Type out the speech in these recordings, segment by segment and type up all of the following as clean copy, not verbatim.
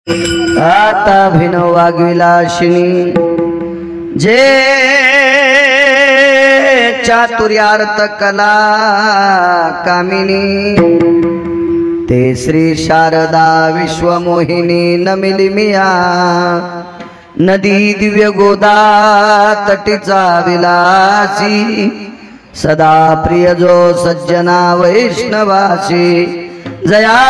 आता भिनो वाग्विलाशिनी जे चातुर्यार्थ कला कामिनी ते श्री शारदा विश्वमोहिनी नमिली मिया नदी दिव्य गोदा तटीचा विलासी सदा प्रिय जो सज्जना वैष्णवासी जया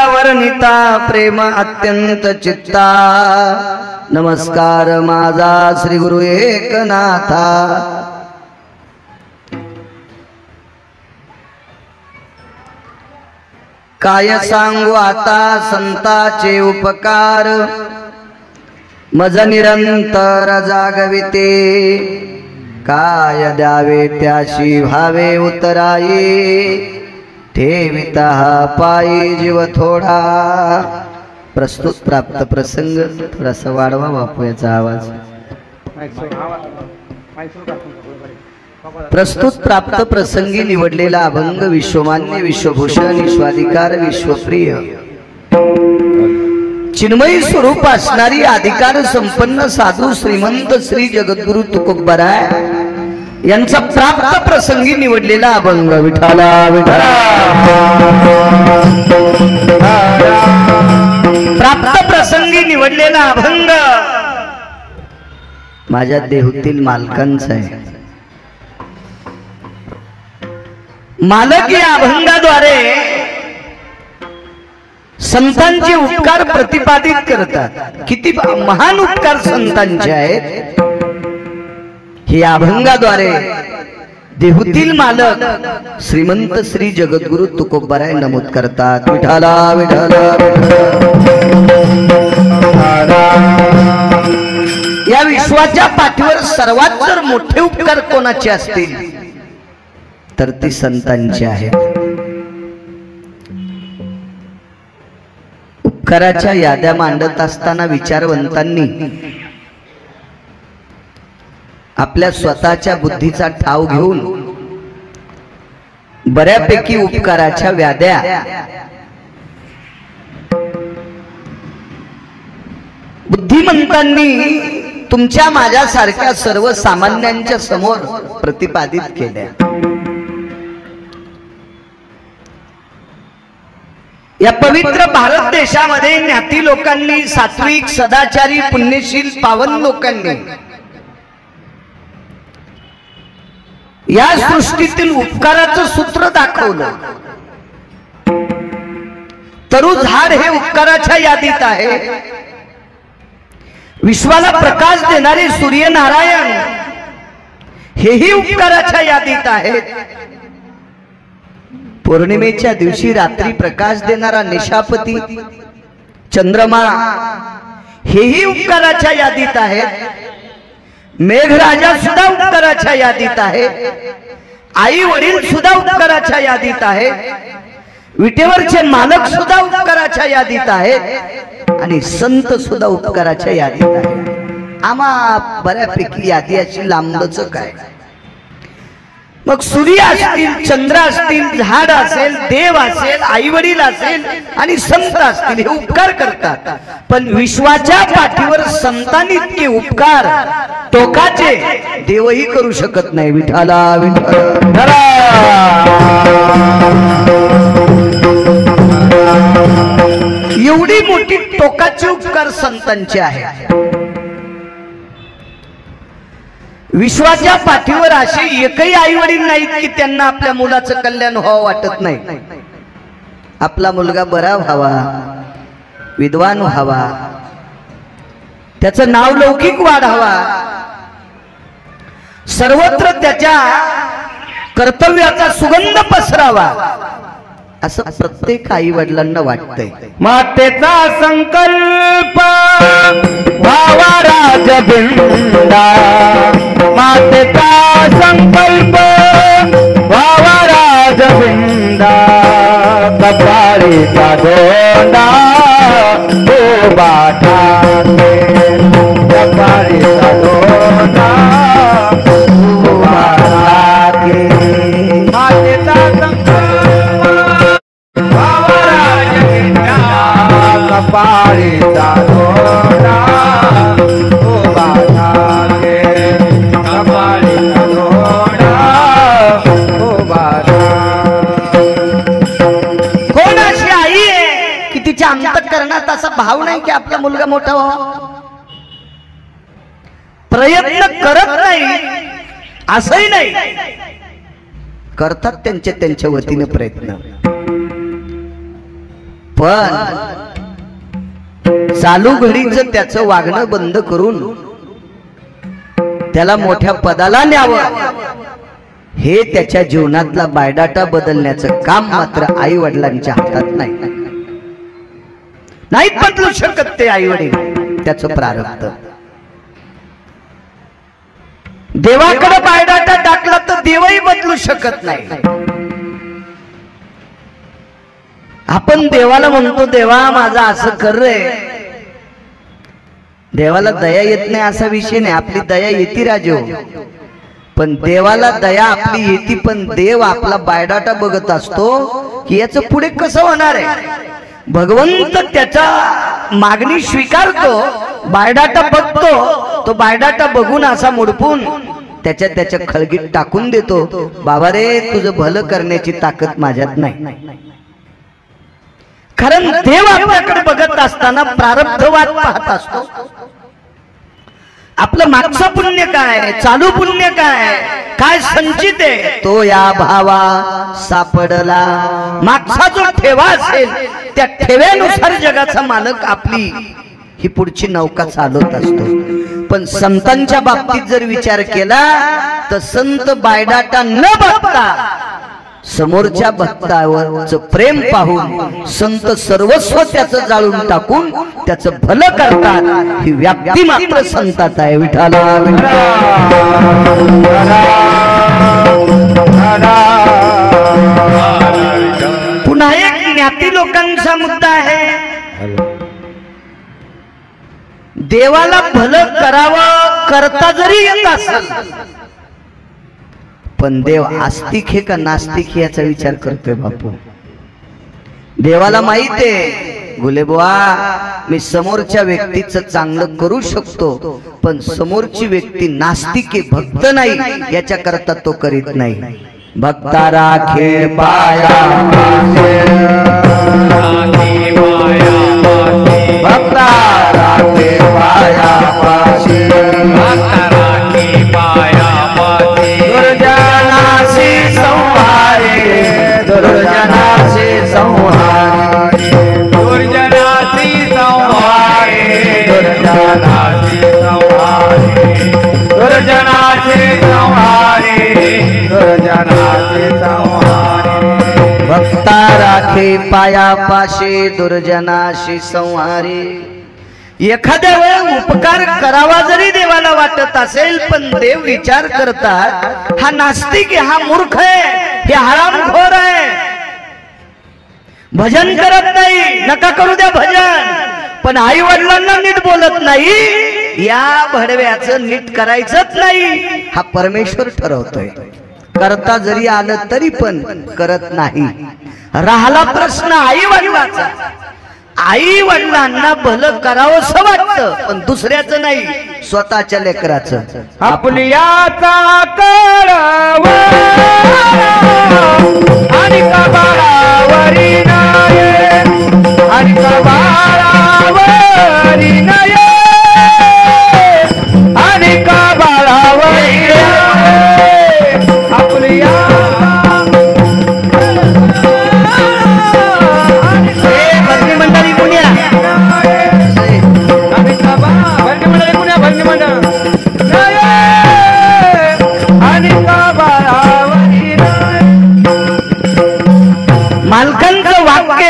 वर्णिता प्रेम अत्यंत चित्ता नमस्कार माझा श्री गुरु एकनाथा। काय सांगू आता संताचे उपकार मज निरंतर जागविते काय द्यावे त्याशी भावे उतराई ठेविता पायी जीव थोडा। प्रस्तुत प्राप्त प्रसंग थोडासा वाढवा बापू याचा आवाज। प्रस्तुत प्राप्त प्रसंगी निवडलेला अभंग विश्वमान्य विश्वभूषण विश्वाधिकार विश्वप्रिय चिन्मयी स्वरूप असणारी अधिकार संपन्न साधू श्रीमंत श्री जगद्गुरु तुकोबराय यांचा प्राप्त प्रसंगी निवडलेला अभंग। विठाला विठाला प्राप्त प्रसंगी निवडलेला अभंग माझ्या देहूतील मालकांचा आहे। मालक या अभंगाद्वारे संतांचे उपकार प्रतिपादित करतात। किती महान उपकार संतांचे आहेत हे अभंगाद्वारे देहूतील मालक श्रीमंत श्री जगद्गुरु तुकोबराय नमूद करतात। विठाला विठाला या विश्वाच्या पाठीवर सर्वात जर मोठे उपकार कोणाचे असतील तर ती संतांची आहेत। उपकाराच्या याद्या मांडत असताना विचारवंतांनी आपल्या स्वतःच्या बुद्धीचा ठाव घेऊन बऱ्यापैकी उपकाराच्या व्याद्या बुद्धिमंतांनी तुमच्या माझ्यासारख्या सर्वसामान्यांच्या समोर प्रतिपादित केल्या। या पवित्र भारत देशामध्ये ज्ञाती लोकांनी सात्विक सदाचारी पुण्यशील पावन लोकांनी या सृष्टीतील उपकाराचं सूत्र दाखवलं। तरु झाड हे उपकाराच्या यादीत आहे। विश्वाला प्रकाश देणारे सूर्यनारायण हेही उपकाराच्या यादीत आहेत। पौर्णिमेच्या दिवशी रात्री प्रकाश देणारा निशापती चंद्रमा हेही उपकाराच्या यादीत आहेत। मेघराजा सुद्धा उपकाराच्या यादीत आहे। आई वडील सुद्धा उपकाराच्या यादीत आहे। विटेवरचे मालक सुद्धा उपकाराच्या यादीत आहेत आणि संत सुद्धा उपकाराच्या यादीत आहेत। आम्हा बऱ्यापैकी यादी अशी लांबच काय। मग सूर्य असतील चंद्र असतील झाड असेल देव असेल आई वडील असेल आणि संत असतील हे उपकार करतात। पण विश्वाच्या पाठीवर संतांनी इतके उपकार टोकाचे देवही करू शकत नाही। विठाला विठाला एवढी मोठी टोकाचे उपकार संतांचे आहेत। विश्वाच्या पाठीवर असे एकही आई वडील नाहीत की त्यांना आपल्या मुलाचं कल्याण व्हावं वाटत नाही। आपला मुलगा बरा व्हावा विद्वान व्हावा त्याचं नाव लौकिक वाढावा सर्वत्र त्याच्या कर्तव्याचा सुगंध पसरावा असं प्रत्येक आई वडिलांना वाटतंय। मातेचा संकल्प व्हावा राजबिंडा मातेचा संकल्प व्हावा राजबिंडा कपाळीचा दोंडा उभा ठाके कपाळीचा दोंडा उभा ठाके मातेचा संकल्प व्हावा राजबिंडा कपाळीचा साधोना उभा राखे कपाळी साधोना उभा राखे. कोण अशी आई आहे की तिच्या अंतःकरणात असा भाव नाही की आपला मुलगा मोठा व्हावा, प्रयत्न करत नाही असंही नाही, करतात त्यांच्या वतीने प्रयत्न, पण चालू घडीच त्याचं वागणं बंद करून त्याला मोठ्या पदाला न्यावं हे त्याच्या जीवनातला बायडाटा बदलण्याचं काम मात्र आई वडिलांच्या हातात नाही बदलू शकत ते आई वडील, त्याचं प्रारब्ध. देवाकडे बायडाटा टाकला तर देवही बदलू शकत नाही. आपण देवाला म्हणतो देवा माझं असं कर रे, देवाला दया येत नाही असा विषय नाही, आपली दया येते राजो, पण देवाला दया आपली येते, पण देव आपला बायडाटा बघत असतो की याचं पुढे कसं होणार आहे. भगवंत त्याचा मागणी स्वीकारतो, बायडाटा बघतो, तो बायडाटा बघून असा मुडपून त्याच्या खळगीत टाकून देतो, बाबा रे तुझं भलं करण्याची ताकद माझ्यात नाही. कारण देव आपल्याकडे बघत असताना प्रारब्धवाद पाहत असतो. आपलं मागचं पुण्य काय, चालू पुण्य काय संचित आहे तो या भावा सापडला. मागचा जो ठेवा असेल त्या ठेव्यानुसार जगाचा मालक आपली ही पुढची नौका चालवत असतो. पण संतांच्या बाबतीत जर विचार केला तर संत बायडाटा न बघता समोरच्या भक्तावरच प्रेम पाहून संत सर्वस्व त्याचं जाळून टाकून त्याचं भलं करतात. ही व्याप्ती मात्र संतात आहे. विठाला पुन्हा एक ज्ञाती लोकांचा मुद्दा आहे. देवाला भलं करावं करता जरी येत असेल पण देव आस्तिक आहे का नास्तिक आहे याचा विचार करतोय बापू. देवाला माहित आहे गुलेबुवा मी समोरच्या व्यक्तीचं चांगलं करू शकतो, पण समोरची व्यक्ती नास्तिक आहे, भक्त नाही, याच्या करता तो करीत नाही. भक्ता राखे पाया भक्ता राखे पाया पाशी भक्ता राखे पाया दुर्जनासी संहारे दुर्जनासी संहारे दुर्जनासी संहारे दुर्जनासी संहारे दुर्जनासी संहारे दुर्जनासी संहारे भक्ता राखे पाया पाशे दुर्जनाशी संहारे. एखाद्या वेळी उपकार करावा जरी देवाला वाटत असेल पण देव विचार करतात हा नास्तिक आहे, हा मूर्ख आहे, हे हरामखोर आहे, भजन करत नाही, नका करू द्या भजन, पण आई वडिलांना नीट बोलत नाही, या भडव्याचं नीट करायचंच नाही, हा परमेश्वर ठरवतोय. करता जरी आलं तरी पण करत नाही. राहिला प्रश्न आई वडिलांचा. आई वडिलांना भलं करावंसं वाटतं पण दुसऱ्याचं नाही, स्वतःच्या लेकराचं. आपल्याचा कराव आणि कबाळावरी नये आणि कबाळावरी नये आणि कबाळावरी आपल्या मंडळी पुण्या मालकांचं वाक्य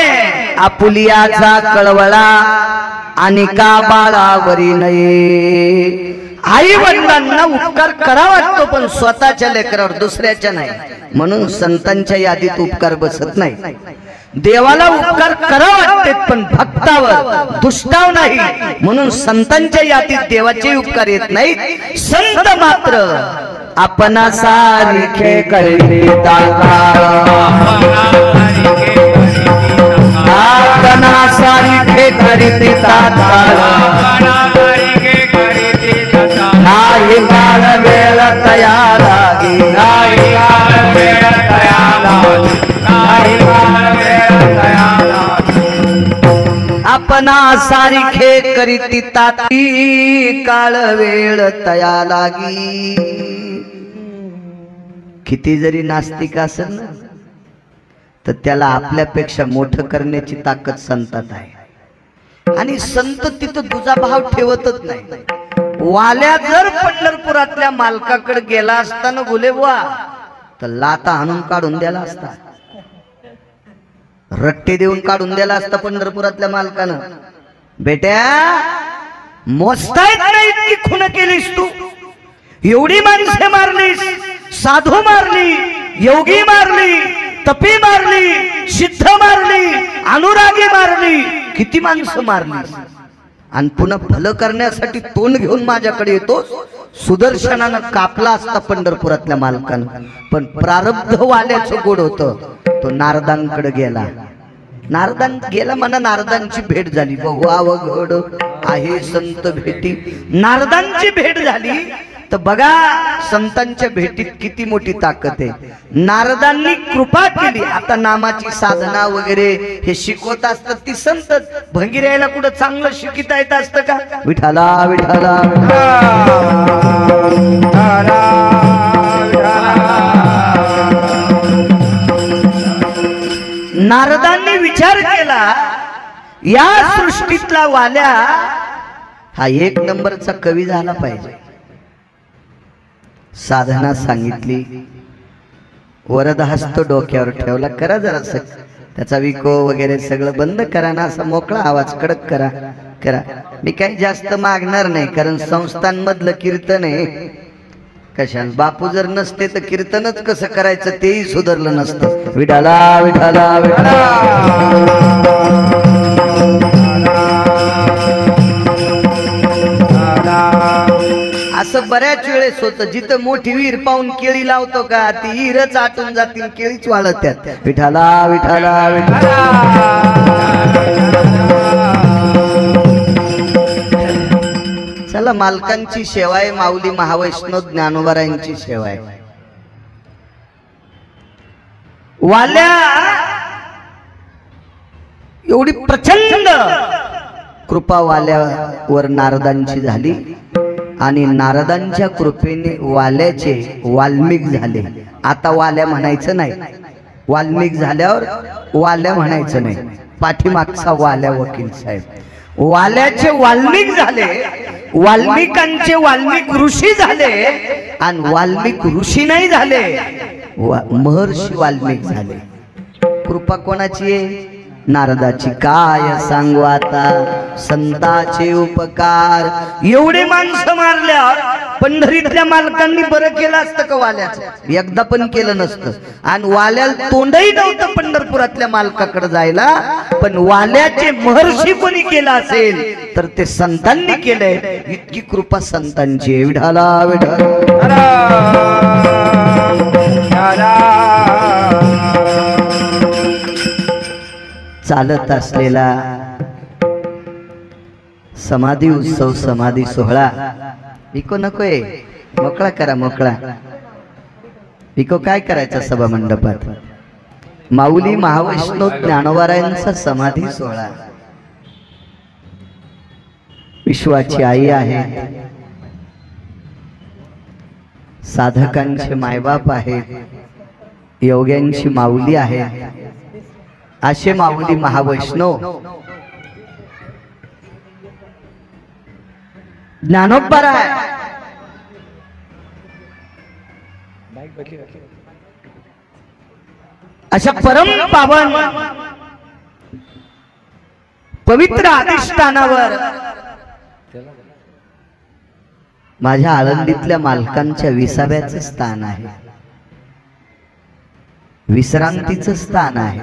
आपुलियाचा कळवळा आणि का बाळावरी नये. आई वडिलांना उपकार करा वाटतो पण स्वतःच्या लेकरावर, दुसऱ्याच्या नाही. म्हणून संतांच्या यादीत उपकार बसत नाही. देवाला उपकार करा वाटते पण भक्तावर, दुष्टाव नाही, म्हणून संतांच्या यादीत देवाचे उपकार येत नाहीत. संत मात्र आपणा सारखे करीता साधना सारिखे करीती तात्काळ नाही काळ वेळ तया लागी नाही काळ वेळ तया लागी नाही काळ वेळ तया लागी आपणा सारिखे करीती ताती काळ वेळ तया लागी किती जरी नास्तिक असेल ना तर त्याला आपल्यापेक्षा मोठं करण्याची ताकद संतात आहे आणि संत तिथं दुजा भाव ठेवतच नाही वाल्या जर पंढरपुरातल्या मालकाकडे गेला असताना गुलेबुवा तर लाता आणून काढून द्याला असता रट्टे देऊन काढून द्याला असता पंढरपुरातल्या मालकानं बेट्या मोजता येत नाही इतकी खून केलीस तू एवढी माणसे मारलीस साधू मारली योगी मारली तपी मारली सिद्ध मारली अनुरागी मारली किती माणसं मारली आणि पुन्हा भलं करण्यासाठी तोंड घेऊन माझ्याकडे येतो सुदर्शनानं कापला असता पंढरपुरातल्या मालकानं पण प्रारब्ध वाल्याचं गोड होतं तो नारदांकडे गेला नारदां गेला म्हणा नारदांची भेट झाली बहु अवघड आहे संत भेटी नारदांची भेट झाली तर बघा संतांच्या भेटीत किती मोठी ताकद आहे नारदांनी कृपा केली आता नामाची साधना वगैरे हे शिकवत असतात ती संत भंगिऱ्याला कुठं चांगलं शिकिता येत असतं का विठाला विठाला नारदांनी विचार केला या सृष्टीतला वाल्या हा एक नंबरचा कवी झाला पाहिजे साधना सांगितली वरद हस्त डोक्यावर ठेवला करा जरा त्याचा विको वगैरे सगळं बंद करा ना असा मोकळा आवाज कडक करा करा मी काही जास्त मागणार नाही कारण संस्थांमधलं कीर्तन आहे कशाला बापू जर नसते तर कीर्तनच कसं करायचं तेही सुधारलं नसतं विठाला विठाला विठाला असं बऱ्याच वेळेस होतं जिथं मोठी विहीर पाहून केळी लावतो का ती विहीरच आटून जातील केळीच वाळत त्यात विठाला विठाला विठाला चला मालकांची सेवा आहे माऊली महावैष्णव ज्ञानोबारायांची सेवा आहे वाल्या एवढी प्रचंड कृपा वाल्यावर नारदांची झाली आणि नारदांच्या कृपेने वाल्याचे वाल्मिक झाले आता वाल्या म्हणायचं नाही वाल्मिक झाल्यावर वाल्या म्हणायचं नाही पाठीमागचा वाल्या वकील साहेब वाल्याचे वाल्मिक झाले वाल्मिकांचे वाल्मिक ऋषी झाले आणि वाल्मिक ऋषी नाही झाले महर्षी वाल्मिक झाले कृपा कोणाची आहे नारदाची काय सांगू आता संताचे उपकार एवढे माणसं मारल्यावर पंढरीतल्या मालकांनी बरं केलं असतं का वाल्याचं एकदा पण केलं नसतं आणि वाल्याला तोंडही नव्हतं पंढरपुरातल्या मालकाकडे जायला पण वाल्याचे महर्षी कोणी केलं असेल तर ते संतांनी केलंय इतकी कृपा संतांची विठाला विठाला चालत असलेला समाधी उत्सव समाधी सोहळा इको नकोय मोकळा करा मोकळा इको काय करायचा सभा मंडपात माऊली महावैष्णव ज्ञानोबारायांचा समाधी सोहळा विश्वाची आई आहे साधकांचे मायबाप आहेत योग्यांची माऊली आहे असे माऊली महावैष्णव ज्ञानोबाराय अशा परम पावन पवित्र अधिष्ठानावर माझ्या आळंदीतल्या मालकांच्या विसाव्याचं स्थान आहे विश्रांतीचं स्थान आहे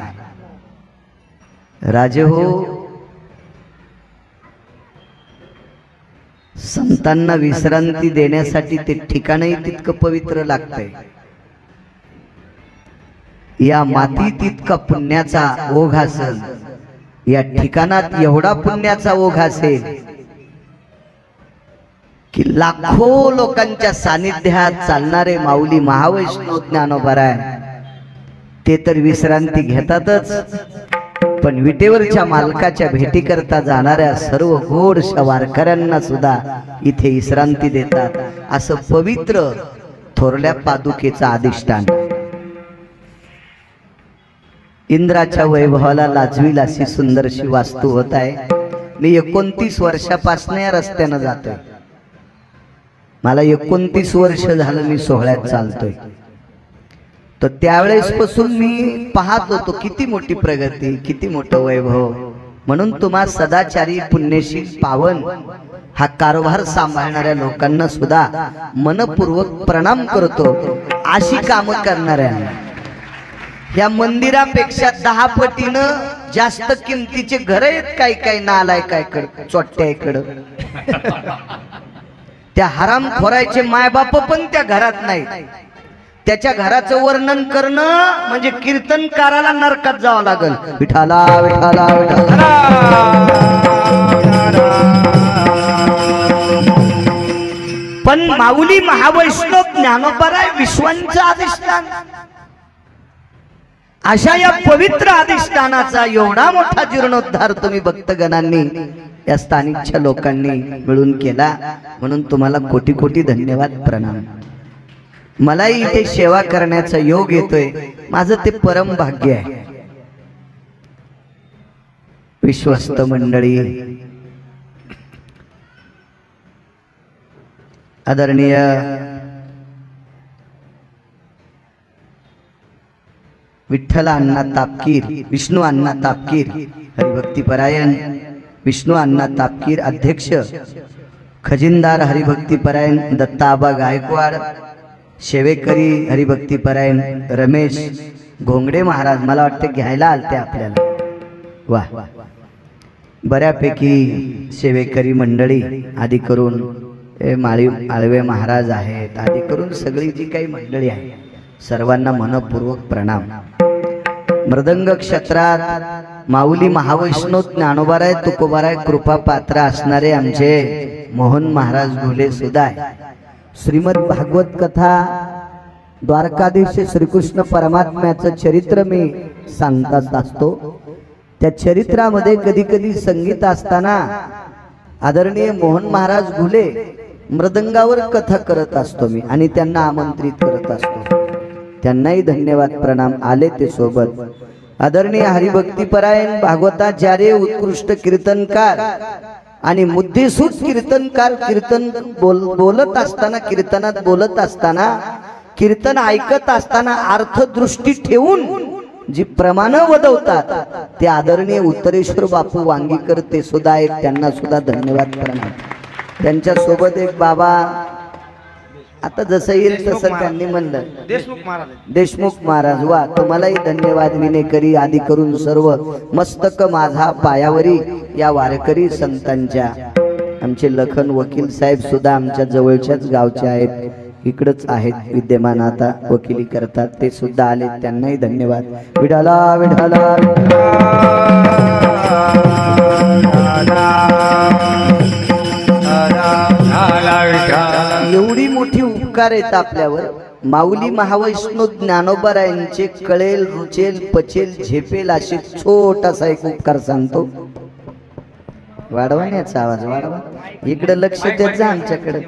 राजे हो संतांना विश्रांती देण्यासाठी ते ठिकाणही तितकं पवित्र लागतंय या मातीत इतका पुण्याचा ओघ असेल या ठिकाणात एवढा पुण्याचा ओघ असेल की लाखो लोकांच्या सानिध्यात चालणारे माऊली महावैष्णव ज्ञानोबराय ते तर विश्रांती घेतातच, पण विटेवरच्या मालकाच्या भेटी करता जाणाऱ्या सर्व गोडशा वारकऱ्यांना सुद्धा इथे विश्रांती देतात. असं पवित्र थोरल्या पादुकेचं अधिष्ठान. इंद्राच्या वैभवाला लाजवील अशी सुंदरशी वास्तू होत आहे. मी 29 वर्षापासून या रस्त्यानं जातोय. मला 29 वर्ष झालं मी सोहळ्यात चालतोय. तर त्यावेळेस पासून मी पाहत होतो किती मोठी प्रगती, किती मोठं वैभव. म्हणून तुम्हा सदाचारी पुण्यशील पावन हा कारभार सांभाळणाऱ्या लोकांना सुद्धा मनपूर्वक प्रणाम करतो. अशी कामं करणाऱ्यांना या मंदिरापेक्षा 10 पटीनं जास्त किमतीचे घर आहेत काही काही नालायकाकडं चोट्याकडं. त्या हरामखोराचे मायबाप पण त्या घरात नाही. त्याच्या घराचं वर्णन करणं म्हणजे कीर्तनकाराला नरकात जावं लागल. विठाला विठाला विठाला. पण माऊली महावैष्णव ज्ञानोबराय विश्वांचं अधिष्ठान. अशा या पवित्र अधिष्ठानाचा एवढा मोठा जीर्णोद्धार तुम्ही भक्तगणांनी या स्थानिकच्या लोकांनी मिळून केला. म्हणून तुम्हाला कोटी कोटी धन्यवाद प्रणाम. मलाही इथे सेवा करण्याचा योग येतोय. माझं ते परम भाग्य आहे. विश्वस्त मंडळी, आदरणीय विठ्ठल अण्णा तापकीर, विष्णू अण्णा तापकीर हरिभक्तीपरायण, विष्णू अण्णा तापकीर अध्यक्ष, खजिनदार हरिभक्तीपरायण दत्ताबा गायकवाड, सेवेकरी हरिभक्तीपरायण रमेश घोंगडे महाराज. मला वाटतं घ्यायला आलते आपल्याला. वा, बऱ्यापैकी सेवेकरी मंडळी आदी करून आळवे महाराज आहेत, आदी करून सगळी जी काही मंडळी आहे सर्वांना मनपूर्वक प्रणाम. मृदंग क्षेत्रात माऊली महावैष्णव ज्ञानोबराय तुकोबाराय कृपा पात्र असणारे आमचे मोहन महाराज घोले सुद्धा आहे. श्रीमद भागवत कथा द्वारकाधीश श्रीकृष्ण परमात्म्याचं चरित्र मी सांगत असतो. त्या चरित्रामध्ये कधी कधी संगीत असताना आदरणीय मोहन महाराज घुले मृदंगावर कथा करत असतो मी आणि त्यांना आमंत्रित करत असतो. त्यांनाही धन्यवाद प्रणाम. आले ते सोबत. आदरणीय हरिभक्तीपरायण भागवताचार्य उत्कृष्ट कीर्तनकार आणि मुद्देसूद कीर्तनकार. कीर्तन बोलत असताना, कीर्तनात बोलत असताना, कीर्तन ऐकत असताना अर्थदृष्टी ठेवून जी प्रमाण वदवतात ते आदरणीय उत्तरेश्वर बापू वांगीकर ते सुद्धा आहेत. त्यांना सुद्धा धन्यवाद प्रणाम. त्यांच्या सोबत एक बाबा, आता जसं येईल तसं त्यांनी म्हणलं, देशमुख महाराज. वा, तुम्हालाही धन्यवाद. विनेकरी आदी करून सर्व मस्तक माझा पायावरी या वारकरी संतांच्या. आमचे लखन वकील साहेब सुद्धा आमच्या जवळच्याच गावचे आहेत, इकडच आहेत विद्यमान, आता वकिली करतात. ते सुद्धा आले, त्यांनाही धन्यवाद. विठाला विठाला. एवढी मोठी उपकार आहेत आपल्यावर. माऊली महावैष्णव ज्ञानोबरायांचे कळेल, रुचेल, पचेल, झेपेल असे छोटासा एक उपकार सांगतो. वाढवण्याचा आवाज वाढवा. इकडे लक्ष देत जा आमच्याकडे.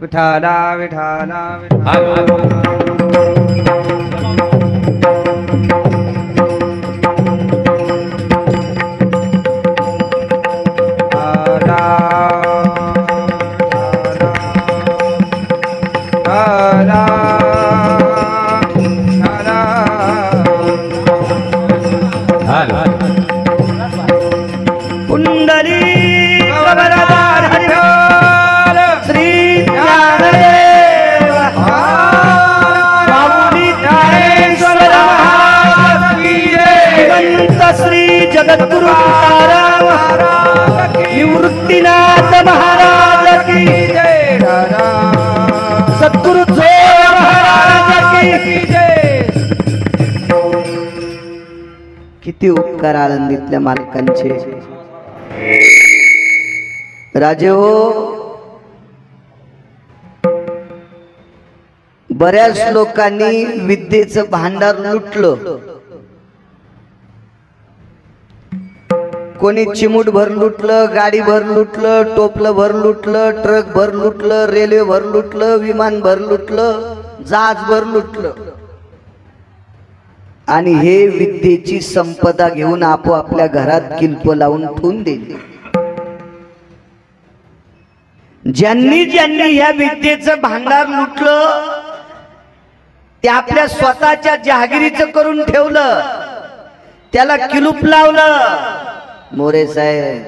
विठाला विठाला विठाला. जगद्गुरु निवृत्तीनाथ महाराज की जय. सद्गुरु महाराज की जय. किती उपकार आळंदीतल्या मालकांचे. राजे हो, बऱ्याच लोकांनी विद्येचं भांडार लुटलं. कोणी चिमूट भर लुटलं, गाडी भर लुटलं, टोपलं भर लुटलं, ट्रक भर लुटलं, रेल्वे भर लुटलं, विमान भर लुटलं, जहाज भर लुटलं. आणि हे विद्येची संपदा घेऊन आपोआपल्या घरात किल्प लावून ठेवून दिली. ज्यांनी ज्यांनी या विद्येचं भांडार लुटलं ते आपल्या स्वतःच्या जहागिरीचं करून ठेवलं, त्याला किलूप लावलं मोरे साहेब.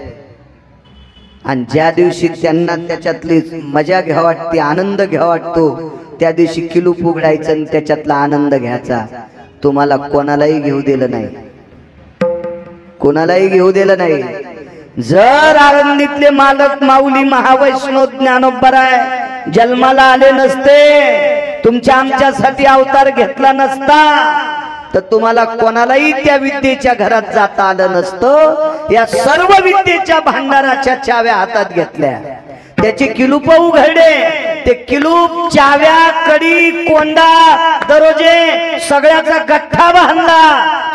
आणि ज्या दिवशी त्यांना त्याच्यातली मजा घ्या वाटते, आनंद घ्या वाटतो, त्या दिवशी किलूप उघडायचं आणि त्याच्यातला आनंद घ्यायचा. तुम्हाला कोणालाही घेऊ दिलं नाही, कोणालाही घेऊ दिलं नाही. जर आळंदीतले मालक माऊली महावैष्णव ज्ञानोबराय जन्माला आले नसते, तुमच्या आमच्यासाठी अवतार घेतला नसता, तर तुम्हाला कोणालाही त्या विद्येच्या घरात जाता आलं नसतं. या सर्व विद्येच्या भांडाराच्या चाव्या हातात घेतल्या, त्याचे किलूप उघडले. ते किलूप, चाव्या, कडी, कोंडा, दरोजे सगळ्याचा गठ्ठा बांधला,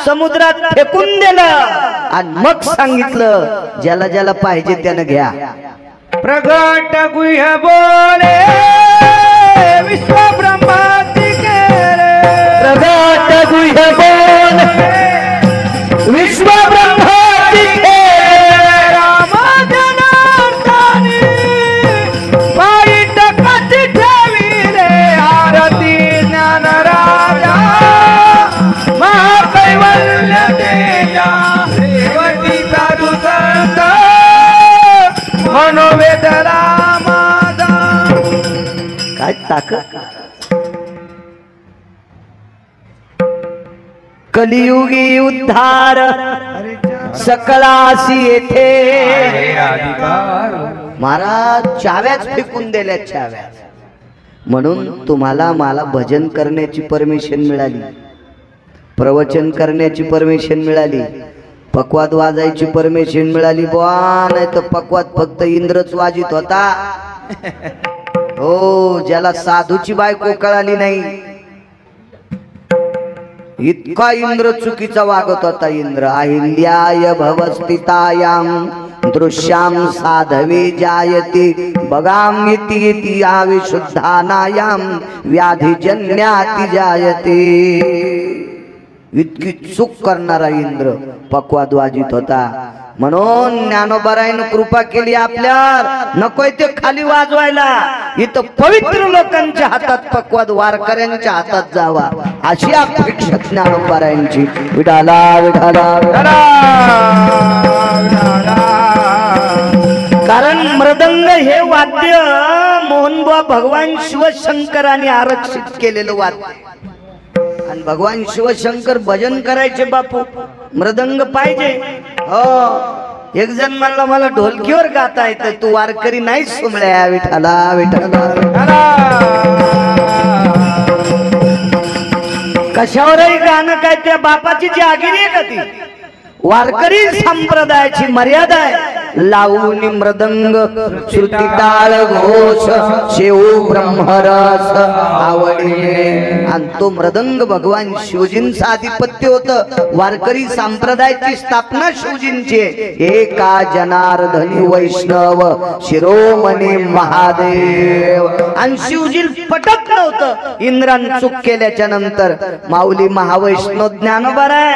समुद्रात फेकून दिलं आणि मग सांगितलं ज्याला ज्याला पाहिजे त्यानं घ्या. प्रगट गुह्य बोले विश्व ब्रह्माती केले. प्रगट गुह्य बोले विश्व ब्रह्माती केले. राम जनार्दनी पायी टकाची ठेविले. आरती ज्ञान राजा महाकैवल्य तेजा. देवती साधू संत मनोवेद रामादा. काय ताकद. कलियुगी उद्धार सकळासी येथे. महाराज चाव्याच फेकून दिल्या, चाव्या. म्हणून तुम्हाला मला भजन करण्याची परमिशन मिळाली, प्रवचन करण्याची परमिशन मिळाली, पकवाद वाजायची परमिशन मिळाली बुवा. नाही तर पकवाद फक्त इंद्रच वाजित होता. हो, ज्याला साधूची बायको कळाली नाही इतका इंद्र चुकीचा वागत होता. इंद्र अहिल्याय भवस्थितायाम दृश्याम साधवे जायते बगाम इति इति आविशुद्धानायाम व्याधिजन्याति जायते. इतकी चूक करणारा इंद्र पक्वाद वाजित होता. म्हणून ज्ञानोबरायनं कृपा केली आपल्यावर, नकोय ते खाली वाजवायला. इथं पवित्र लोकांच्या हातात पक्वाद वारकऱ्यांच्या हातात जावा, अशी अपेक्षा ज्ञानोबरायांची. विठाला विठाला विठाला. कारण मृदंग हे वाद्य मोहनबुवा भगवान शिवशंकरांनी आरक्षित केलेलं वाद्य. आणि भगवान शिवशंकर भजन करायचे बापू, मृदंग पाहिजे. हो, एक जण म्हणला मला ढोलकीवर गाता येतं, तू वारकरी नाही सोमळ्या. विठाला विठाला. कशावरही गाणं काय त्या बापाची जागिरी आहे का ती? वारकरी संप्रदायाची मर्यादा आहे. लावून मृदंग श्रुती टाळ घोष शेऊ ब्रह्मरस आवडीने. आणि तो मृदंग भगवान शिवजींचं आधिपत्य होतं. वारकरी संप्रदायाची स्थापना शिवजींची. एका जनार्दनी वैष्णव शिरोमणी महादेव. आणि शिवजी पटत नव्हतं इंद्रान चूक केल्याच्या नंतर. माऊली महावैष्णव ज्ञानोबराय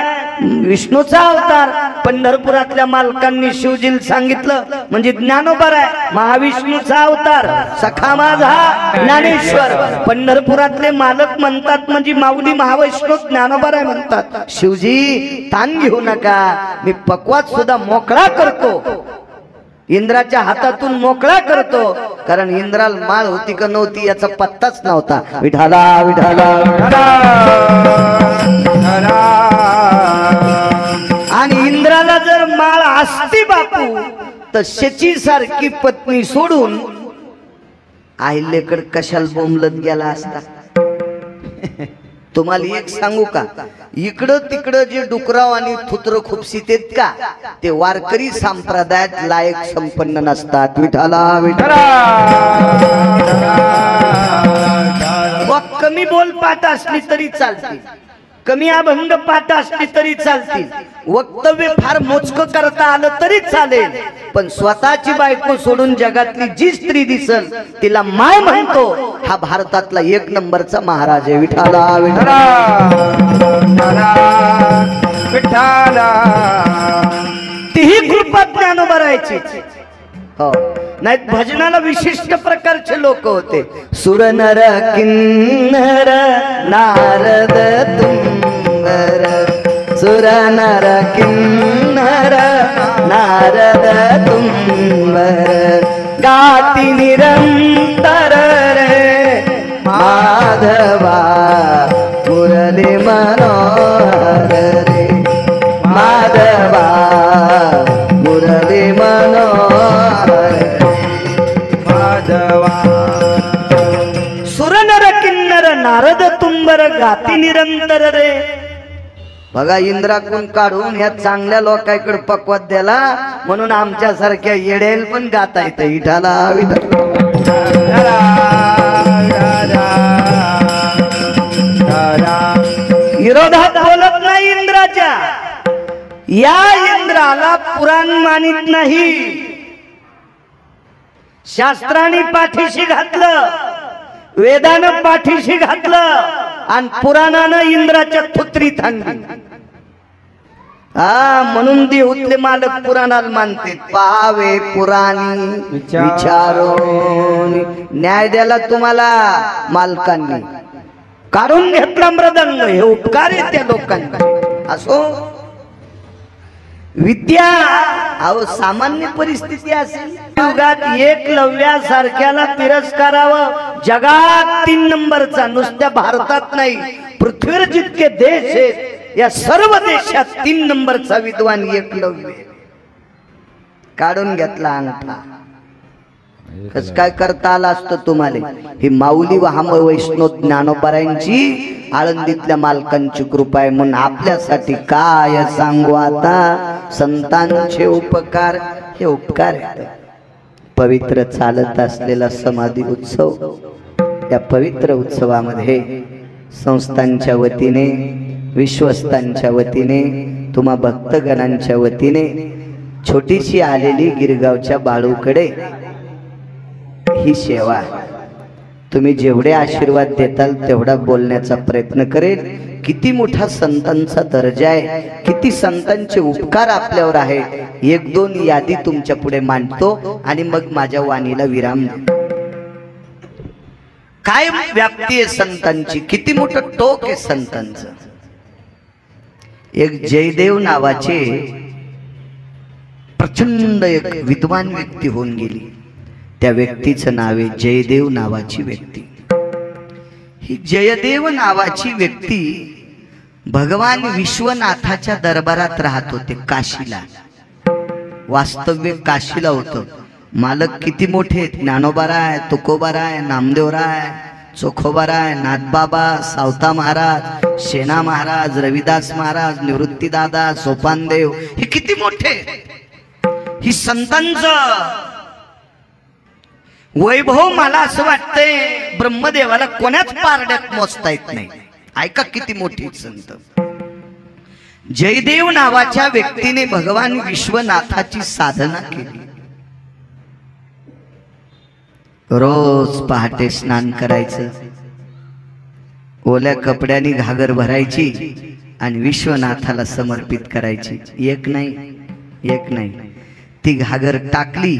विष्णूचा अवतार. पंढरपुरातल्या मालकांनी शिवजीला सांगितलं म्हणजे ज्ञानोबराय महाविष्णूचा अवतार, सखा माझा ज्ञानेश्वर. पंढरपुरातले मालक म्हणतात म्हणजे माऊली महावैष्णव ज्ञानोबराय म्हणतात. शिवजी ताण घेऊ नका, मी पक्वाद सुद्धा मोकळा करतो, इंद्राच्या हातातून मोकळा करतो. कारण इंद्राला माळ होती का नव्हती याचा पत्ताच नव्हता. विठाला विठाला. आणि इंद्राला जर माळ असती बापू तर शची सारखी पत्नी सोडून अहिल्याकडे कशाला बोंबलत गेला असता. तुम्हाला एक सांगू का, इकडं तिकडं जे डुकराव आणि थुत्र खुपसीत आहेत का ते वारकरी संप्रदायात लायक संपन्न नसतात. विठाला विठाला. व कमी बोल पाठ असली तरी चालते, कमी अभंग पाठ असली तरी चालतील, वक्तव्य फार मोजकं करता आलं तरी चालेल, पण स्वतःची बायको सोडून जगातली जी स्त्री दिसल तिला माय म्हणतो हा भारतातला एक नंबरचा महाराज आहे. विठाला विठाला विठाला. तीही कृपा ज्ञानोबा राहायची. हो नाही भजनाला विशिष्ट प्रकारचे लोक होते. सुर नर किन्नर नारद तुंगर, सुर नर किन्नर नारद तुंगर, गाती निरंतर रे माधवा मुरली मनोहर रे माधवा मुरली मनोहर माधवा. सुरनर किन्नर नारद तुंबर गाती निरंतर रे. बघा इंद्राकडून काढून ह्या चांगल्या लोकांकडे पक्वत द्याला म्हणून आमच्या सारख्या येडेल पण गाता येतं. विठाला विरोधात बोलत नाही इंद्राच्या. या इंद्राला पुराण मानित नाही, शास्त्राने पाठीशी घातलं, वेदानं पाठीशी घातलं आणि पुराणानं इंद्राच्या थुत्रीत आणली. हा म्हणून देऊतले मालक पुराणाला मानते. पावे पुराणी विचारो न्याय द्याला तुम्हाला मालकांनी. काढून घेतला मृदंग, हे उपकार आहे त्या लोकांना. असो विद्या अहो सामान्य परिस्थिती असेल युगात एकलव्यासारख्याला तिरस्कारावं. जगात 3 नंबरचा, नुसत्या भारतात नाही पृथ्वीवर जितके देश आहेत या सर्व देशात 3 नंबरचा विद्वान एकलव्य. काढून घेतला अंगठा. कस काय करता आला असतं तुम्हाला. ही माऊली वाहम वैष्णव ज्ञानोबारायांची आळंदीतल्या मालकांची कृपा आहे म्हणून आपल्यासाठी काय सांगू आता. संतांचे उपकार हे उपकार आहेत. पवित्र चालत असलेला समाधी उत्सव, या पवित्र उत्सवामध्ये संस्थांच्या वतीने, विश्वस्तांच्या वतीने, तुम्हा भक्तगणांच्या वतीने छोटीशी आलेली गिरगावच्या बाळूकडे ही सेवा. तुम्ही जेवढे आशीर्वाद देताल तेवढा बोलण्याचा प्रयत्न करेल. किती मोठा संतांचा दर्जा आहे, किती संतांचे उपकार आपल्यावर आहे. 1-2 यादी तुमच्या पुढे मांडतो आणि मग माझ्या वाणीला विराम देतो. काय व्याप्ती आहे संतांची, किती मोठं टोक आहे संतांचं. एक जयदेव नावाचे प्रचंड एक विद्वान व्यक्ती होऊन गेली. त्या व्यक्तीचं नाव आहे जयदेव नावाची व्यक्ती. ही जयदेव नावाची व्यक्ती भगवान विश्वनाथाच्या दरबारात राहत होते काशीला. वास्तव्य काशीला होतं. मालक किती मोठे, ज्ञानोबाराय, तुकोबाराय, नामदेवराय, चोखोबाराय, नाथबाबा, सावता महाराज, शेना महाराज, रविदास महाराज, निवृत्तीदादा, सोपानदेव, हे किती मोठे. ही संतांचं वैभव मला असं वाटतंय ब्रह्मदेवाला कोणाच पारड्यात मोजता येत नाही. ऐका किती मोठी संत. जयदेव नावाच्या व्यक्तीने भगवान विश्वनाथाची साधना केली. रोज पहाटे स्नान करायचं, ओल्या कपड्याने घागर भरायची आणि विश्वनाथाला समर्पित करायची. एक नाही ती घागर टाकली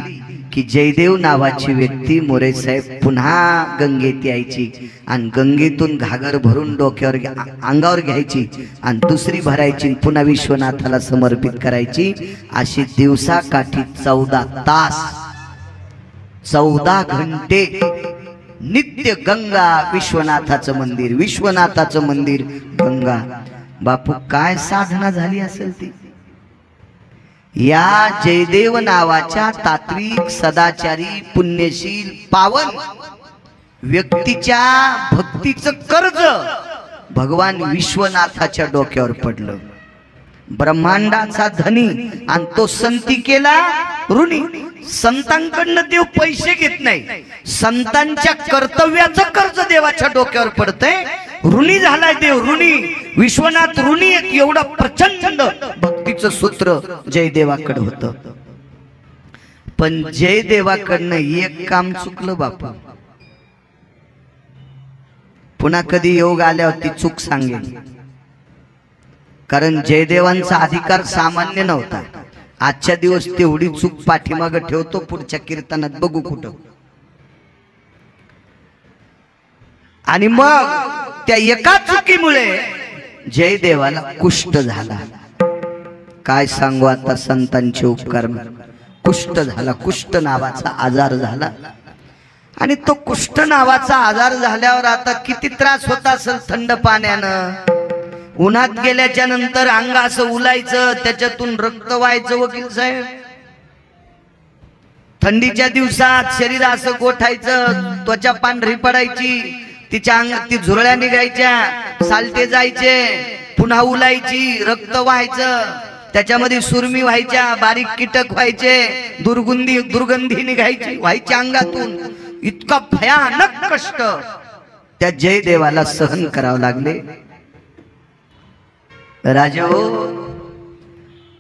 की जयदेव नावाची व्यक्ती मोरे साहेब पुन्हा गंगेत यायची आणि गंगेतून घागर भरून डोक्यावर अंगावर घ्यायची आणि दुसरी भरायची, पुन्हा विश्वनाथाला समर्पित करायची. अशी दिवसाकाठी 14 तास 14 घंटे नित्य गंगा विश्वनाथाचं मंदिर, विश्वनाथाचं मंदिर गंगा. बापू काय साधना झाली असेल ती. या जयदेव नावाच्या तात्विक, सदाचारी, पुण्यशील, पावन व्यक्तीच्या भक्तीचं कर्ज भगवान विश्वनाथाच्या डोक्यावर पडलं. ब्रह्मांडाचा धनी आणि तो संती केला ऋणी. संतांकडनं देव पैसे घेत नाही, संतांच्या कर्तव्याचं कर्ज देवाच्या डोक्यावर पडतंय. ऋणी झालाय देव, ऋणी. विश्वनाथ ऋणी एक एवढा प्रचंड भक्तीचं सूत्र जयदेवाकडे होतं. पण जयदेवाकडनं एक काम चुकलं बापू. पुन्हा कधी योग आल्यावर ती चूक सांगेल. कारण जयदेवांचा अधिकार सामान्य नव्हता. आजच्या दिवस तेवढी चूक पाठीमागे ठेवतो, पुढच्या कीर्तनात बघू कुठं. आणि मग त्या एका चुकीमुळे जयदेवाला कुष्ठ झाला. काय सांगू आता संतांचे उपकार. कुष्ठ झाला, कुष्ठ नावाचा आजार झाला. आणि तो कुष्ठ नावाचा आजार झाल्यावर आता किती त्रास होता असेल. थंड पाण्यानं उन्हात गेल्याच्या नंतर अंग असं उलायचं, त्याच्यातून रक्त व्हायचं. वकील साहेब, थंडीच्या दिवसात शरीर असं गोठायचं, त्वचा पांढरी पडायची, तिच्या अंगात ती झुरळ्या निघायच्या, सालटे जायचे, पुन्हा उलायची, रक्त व्हायचं, त्याच्यामध्ये सुरमी व्हायच्या, बारीक कीटक व्हायचे, दुर्गंधी निघायची, व्हायची अंगातून. इतका भयानक कष्ट त्या जयदेवाला सहन करावं लागले. राजा हो,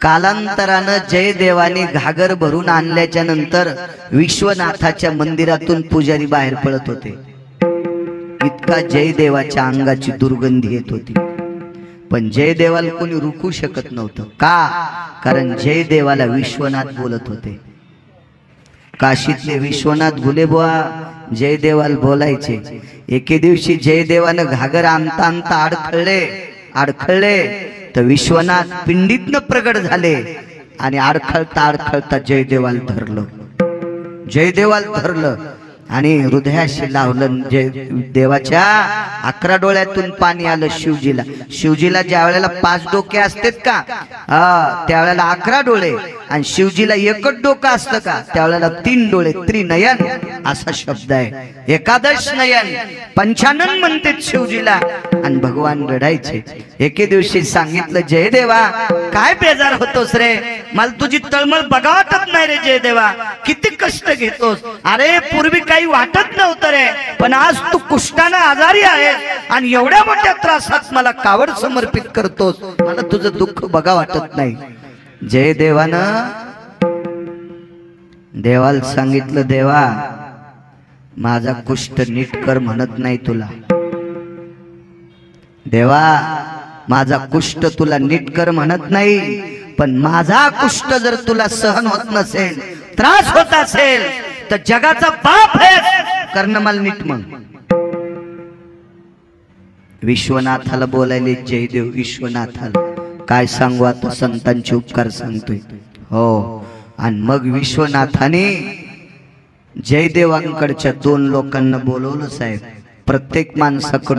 कालांतरानं जयदेवाने घागर भरून आणल्याच्या नंतर विश्वनाथाच्या मंदिरातून पुजारी बाहेर पडत होते. इतका जयदेवाच्या अंगाची दुर्गंधी येत होती. पण जयदेवाला कोणी रुकू शकत नव्हतं. का? कारण जयदेवाला विश्वनाथ बोलत होते. काशीतले विश्वनाथ भुलेबुवा जयदेवाला बोलायचे. एके दिवशी जयदेवानं घागर आणता आणता अडखळले तर विश्वनाथ पिंडीतनं प्रगट झाले आणि अडखळता जयदेवाला धरलं आणि हृदयाशी लावलं. देवाच्या 11 डोळ्यातून पाणी आलं शिवजीला ज्या वेळेला 5 डोके असतात का, त्यावेळेला 11 डोळे. आणि शिवजीला एकच डोकं असतं का, त्यावेळेला 3 डोळे. त्रिनयन असा शब्द आहे. एकादश नयन, पंचानन म्हणते शिवजीला. आणि भगवान रडायचे. एके दिवशी सांगितलं, जयदेवा काय बेजार होतोस रे, मला तुझी तळमळ बघा वाटत नाही रे जयदेवा, किती कष्ट घेतोस. अरे पूर्वी काही वाटत नव्हतं रे, पण आज तू कुष्ठानं आजारी आहे आणि एवढ्या मोठ्या त्रासात मला कावड समर्पित करतोस, मला तुझं दुःख बघा वाटत नाही. जयदेवानं देवाला सांगितलं, देवा माझा कुष्ठ नीट कर म्हणत नाही तुला. देवा माझा कुष्ठ तुला नीट कर म्हणत नाही, पण माझा कुष्ठ जर तुला सहन होत नसेल, त्रास होत असेल, तर जगाचा बाप आहे करणं मला नीट म्हण. विश्वनाथाला बोलायले जयदेव विश्वनाथाला. काय सांगू आता संतांचे उपकार सांगतोय. हो. आणि मग विश्वनाथाने जयदेवांकडच्या 2 लोकांना बोलवलं. साहेब, प्रत्येक माणसाकडून